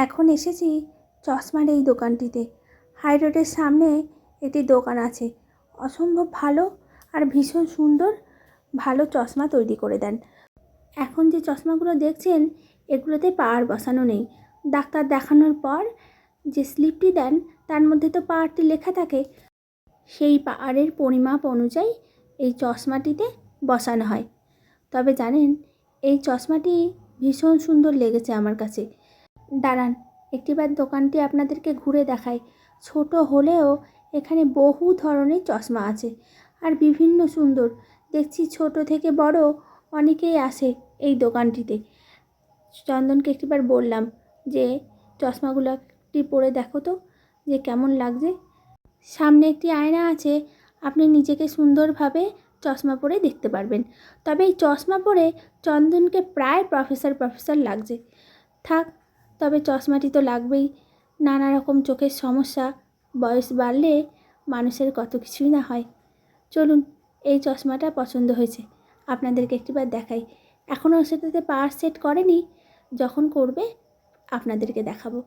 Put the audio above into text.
এখন এসেছি চশমার এই দোকানটিতে। হাই রোডের সামনে একটি দোকান আছে, অসম্ভব ভালো আর ভীষণ সুন্দর ভালো চশমা তৈরি করে দেন। এখন যে চশমাগুলো দেখছেন এগুলোতে পাওয়ার বসানো নেই। ডাক্তার দেখানোর পর যে স্লিপটি দেন তার মধ্যে তো পাওয়ারটি লেখা থাকে, সেই পাওয়ারের পরিমাপ অনুযায়ী এই চশমাটিতে বসানো হয়। তবে জানেন, এই চশমাটি ভীষণ সুন্দর লেগেছে আমার কাছে। দাঁড়ান একটিবার দোকানটি আপনাদেরকে ঘুরে দেখাই। ছোট হলেও এখানে বহু ধরনের চশমা আছে আর বিভিন্ন সুন্দর। দেখছি ছোট থেকে বড় অনেকেই আসে এই দোকানটিতে। চন্দনকে একটিবার বললাম যে চশমাগুলো একটি পরে দেখো তো যে কেমন লাগছে। সামনে একটি আয়না আছে, আপনি নিজেকে সুন্দরভাবে চশমা পরে দেখতে পারবেন। তবে এই চশমা পরে চন্দনকে প্রায় প্রফেসর লাগছে। থাক, তবে চশমাটি তো লাগবেই। নানা রকম চোখের সমস্যা, বয়স বাড়লে মানুষের কত কিছুই না হয়। চলুন, এই চশমাটা পছন্দ হয়েছে, আপনাদেরকে একটিবার দেখাই। এখনও সেটাতে পাওয়ার সেট করেনি, যখন করবে আপনাদেরকে দেখাবো।